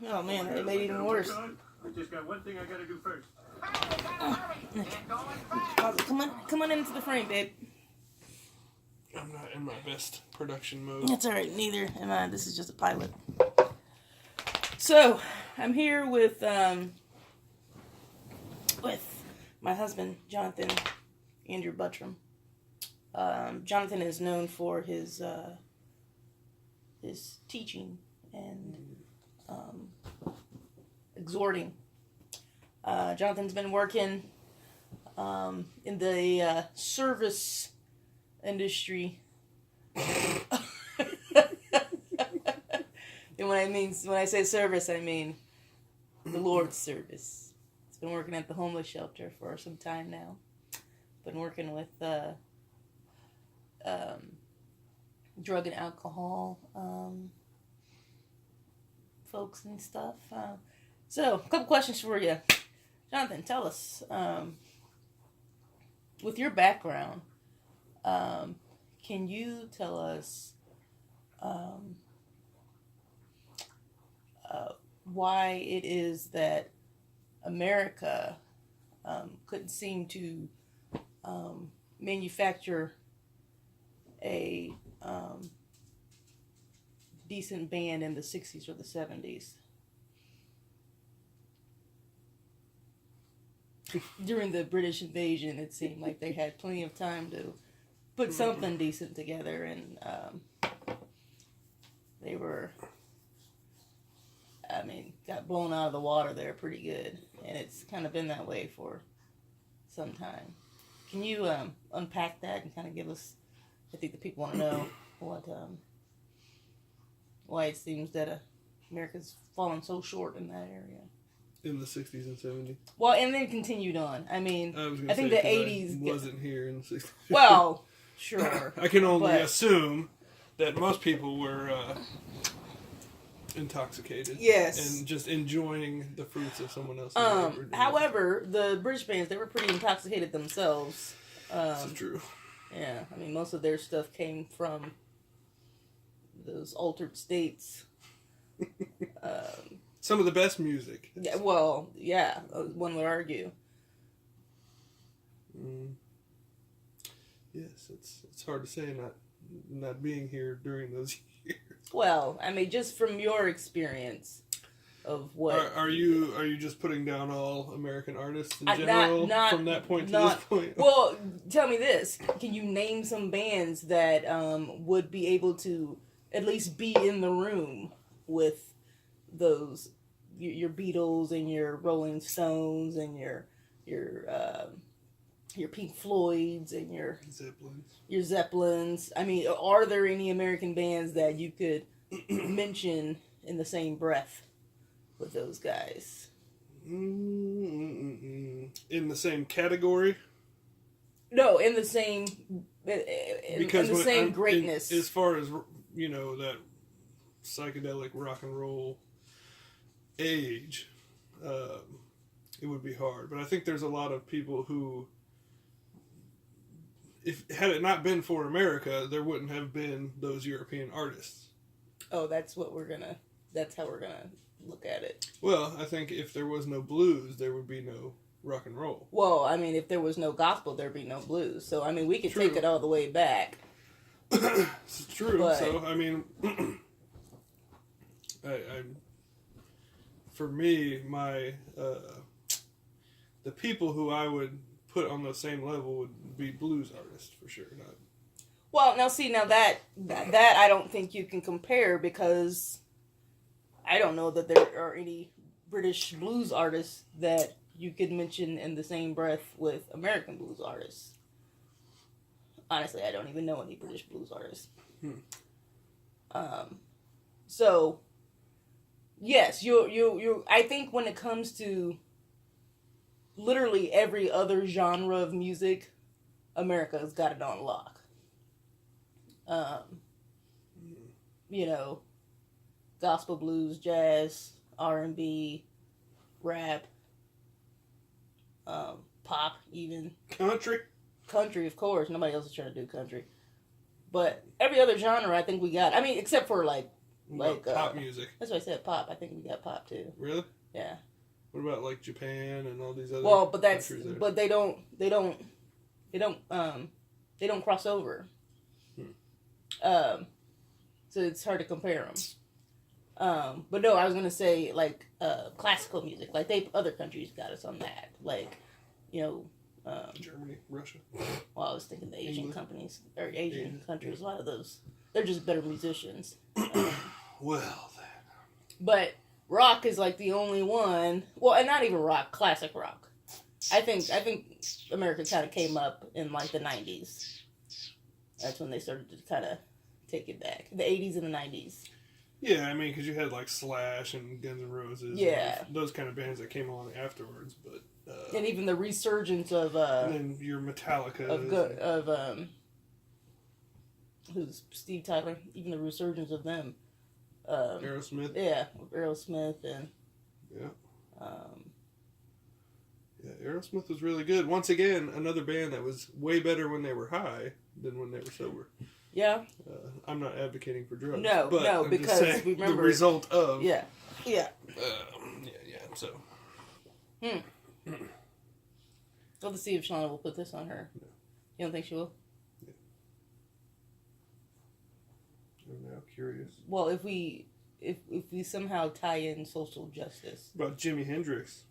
Oh man, that made it even worse. I just got one thing I gotta do first. Come on into the frame, babe. I'm not in my best production mode. That's alright, neither am I. This is just a pilot. So, I'm here with my husband, Jonathan Andrew Buttram. Jonathan is known for his teaching and exhorting. Jonathan's been working in the service industry. And when I say service, I mean the Lord's service. He's been working at the homeless shelter for some time now. Been working with drug and alcohol folks and stuff. So, a couple questions for you. Jonathan, tell us, with your background, can you tell us why it is that America couldn't seem to manufacture a decent band in the 60s or the 70s? During the British invasion, it seemed like they had plenty of time to put something decent together, and they were, got blown out of the water there pretty good, and it's kind of been that way for some time. Can you unpack that and kind of give us, I think the people want to know why it seems that America's fallen so short in that area. In the 60s and 70s. Well, and then continued on. I think the 80s... I wasn't here in the 60s. Well, sure. I can only assume that most people were intoxicated. Yes. And just enjoying the fruits of someone else's labor. However, the British bands, they were pretty intoxicated themselves. This is true. Yeah, most of their stuff came from those altered states. Some of the best music. Yeah, well, yeah, one would argue. Yes, it's hard to say not being here during those years. Well, just from your experience of what are you just putting down all American artists in general from that point to this point? Well, tell me this: can you name some bands that would be able to at least be in the room with those? Your Beatles and your Rolling Stones and your Pink Floyds and your Zeppelins. Are there any American bands that you could mention in the same breath with those guys? In the same category? No, in the same greatness. As far as that psychedelic rock and roll age, it would be hard. But I think there's a lot of people who, had it not been for America, there wouldn't have been those European artists. Oh, that's how we're gonna look at it. Well, I think if there was no blues, there would be no rock and roll. Well, if there was no gospel, there'd be no blues. So, we could take it all the way back. It's true. But, so, for me, the people who I would put on the same level would be blues artists for sure. Well, that I don't think you can compare, because I don't know that there are any British blues artists that you could mention in the same breath with American blues artists. Honestly, I don't even know any British blues artists. So, yes, you. I think when it comes to literally every other genre of music, America's got it on lock. Gospel, blues, jazz, R&B, rap, pop, even country, of course. Nobody else is trying to do country, but every other genre, I think we got. Except for like Like pop music. That's why I said pop. I think we got pop too. Really? Yeah. What about like Japan and all these other? Well, but that's countries there? but they don't cross over. So it's hard to compare them. But no, I was gonna say like classical music. Like other countries got us on that. Like, you know. Germany, Russia. Well, I was thinking the Asian England. companies or Asian Asian, countries. yeah. A lot of those, they're just better musicians. Well, But rock is like the only one. Well, and not even rock, classic rock. I think America kind of came up in like the 90s. That's when they started to kind of take it back. The 80s and the 90s. yeah, I mean, because you had like Slash and Guns N' Roses. Yeah. And those kind of bands that came along afterwards, but. And even the resurgence of And then your Metallica. who's Steve Tyler? Even the resurgence of them. Aerosmith. Yeah, Aerosmith and. Yeah. Yeah, Aerosmith was really good. Once again, another band that was way better when they were high than when they were sober. Yeah. I'm not advocating for drugs. No, but no, I'm because just saying remember the result of. Yeah. Yeah. Yeah. So. Well, to see if Shauna will put this on her. No. You don't think she will? I'm now curious Well, if we somehow tie in social justice, about Jimi Hendrix.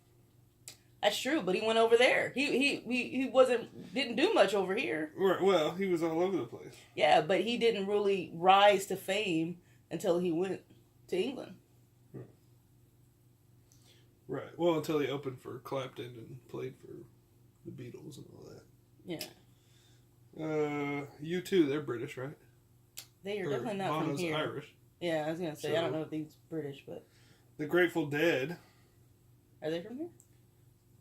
that's true. But he went over there. He didn't do much over here. Right, well, he was all over the place. Yeah, but he didn't really rise to fame until he went to England. Right. Well, until he opened for Clapton and played for the Beatles and all that. Yeah. U2, they're British, right? They are Or definitely not from Bono's here. Irish. Yeah, I was gonna say I don't know if he's British, but The Grateful Dead, are they from here?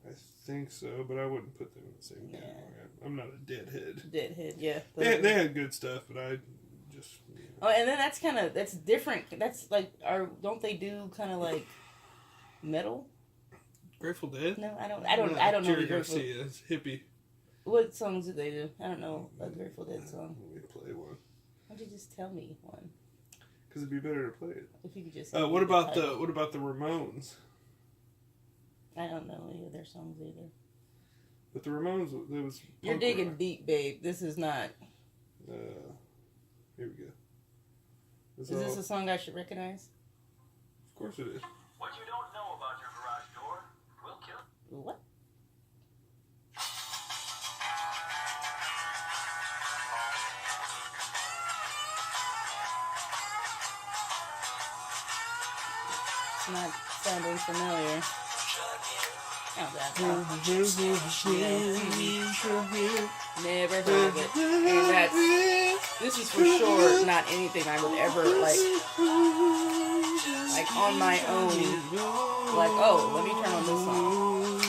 I think so, but I wouldn't put them in the same category. I'm not a deadhead. Deadhead, yeah. They had good stuff, but I just. Oh, and then that's different. That's like, don't they do kind of like metal? Grateful Dead? No, I don't know. Jerry The Grateful. Garcia, it's hippie. What songs do they do? I don't know a Grateful Dead song. Let me play one. Why don't you just tell me one? Because it'd be better to play it. If you could just. What about the Ramones? I don't know any of their songs either. But the Ramones, there was. You're punk digging rock. deep, babe. This is not. Here we go. Is this a song I should recognize? Of course it is. What you don't know about your garage door will kill. What? It's not sounding familiar. Oh, that's never heard of it. And this is for sure not anything I would ever like on my own. Like, oh, let me turn on this song.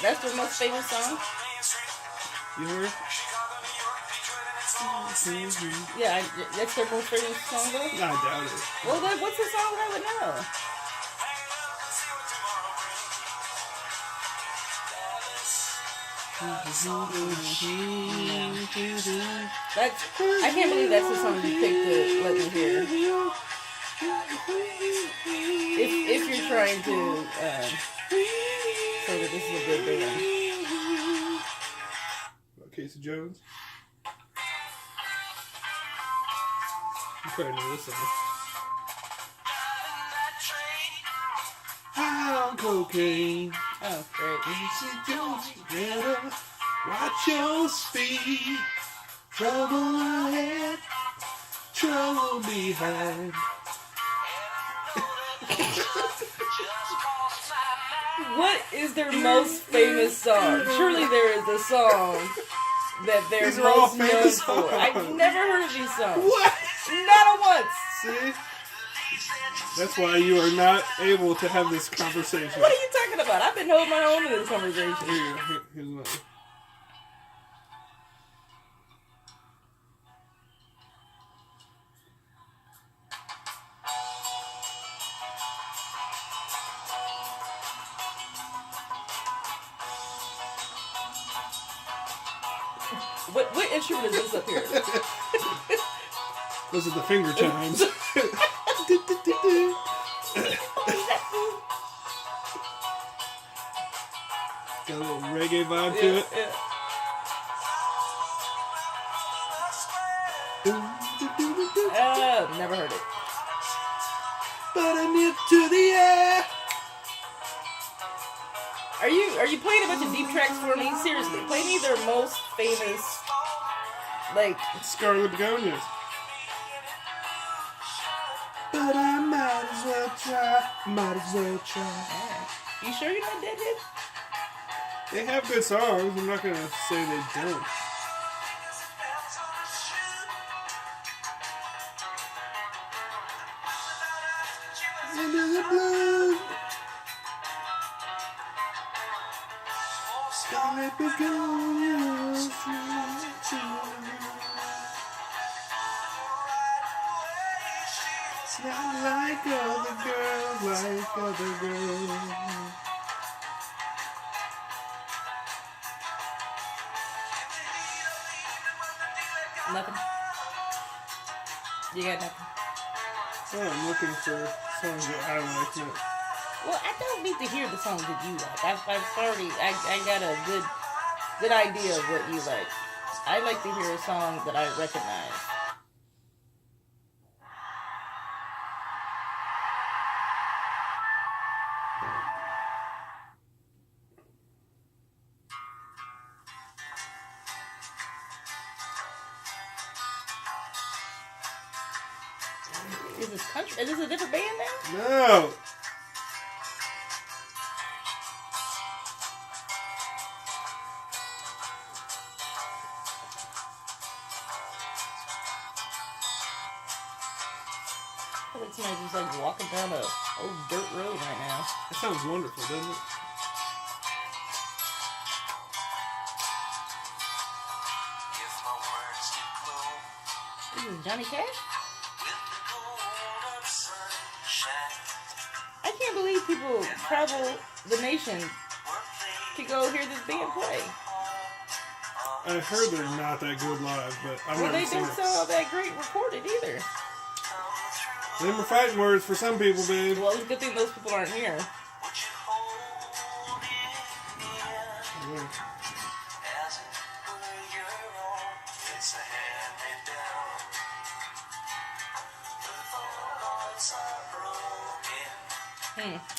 That's their most famous song. You heard? Yeah, that's their most famous song though. I doubt it. Well, then what's the song that I would know? I can't believe that's the song you picked to let me hear. If you're trying to say that this is a good band. About Casey Jones? You probably know this song. High on cocaine. Oh, great. Casey Jones, better watch your speed. Trouble ahead, trouble behind. What is their most famous song? Surely there is a song that they're These are all most known famous for. songs. I've never heard of these songs. What? Not a once. See? That's why you are not able to have this conversation. What are you talking about? I've been holding my own in this conversation. Here you go. Here's another. What instrument is this up here? Those are the finger chimes. Got a little reggae vibe to it. Yeah. Never heard it. But I'm new to the air. Are you playing a bunch of deep tracks for me? Seriously, play me their most famous, like. Scarlet Begonias. But I might as well try. Might as well try. You sure you're not Deadhead? They have good songs. I'm not gonna say they don't. Into the blue. Scarlet Begonias. Not like other girls, like other girls. Nothing. You got nothing. Oh, I'm looking for songs that I like. No. Well, I don't need to hear the songs that you like. I've already, I got a good idea of what you like. I like to hear a song that I recognize. Is this country? Is this a different band now? No. I think somebody's just like walking down a old dirt road right now. That sounds wonderful, doesn't it? This is Johnny Cash? I can't believe people travel the nation to go hear this band play. I heard they're not that good live, but I've Well, never they seen don't it. sound that great recorded either. Them are fighting words for some people, babe. Well, it's a good thing those people aren't here. Yeah.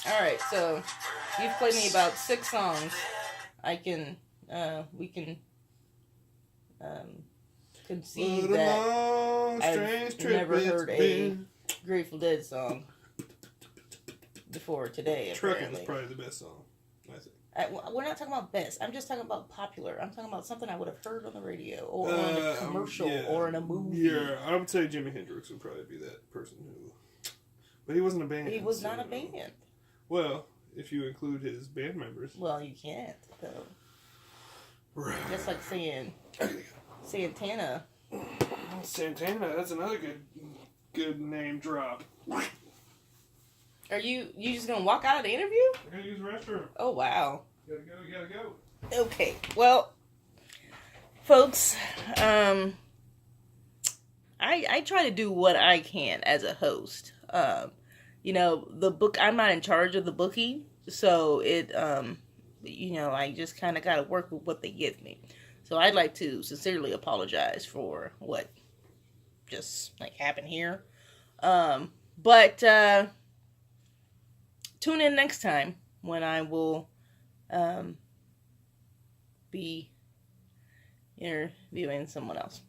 Alright, so you've played me about 6 songs. We can concede What a that long, I've strange trip never it's heard a been. Grateful Dead song before today, Trucking apparently. is probably the best song, I think. We're not talking about best. I'm just talking about popular. I'm talking about something I would have heard on the radio or on a commercial yeah. or in a movie. Yeah, I would say Jimi Hendrix would probably be that person who... But he wasn't a band. He was not a so- band. Well, if you include his band members. Well, you can't, though. Right. Just like saying Santana. Santana, that's another good name drop. Are you just gonna walk out of the interview? I gotta use the restroom. Oh wow. You gotta go. Okay. Well, folks, I try to do what I can as a host. The book, I'm not in charge of the booking, so it I just kind of got to work with what they give me. So I'd like to sincerely apologize for what just happened here. But tune in next time when I will be interviewing someone else.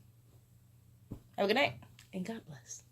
Have a good night and God bless.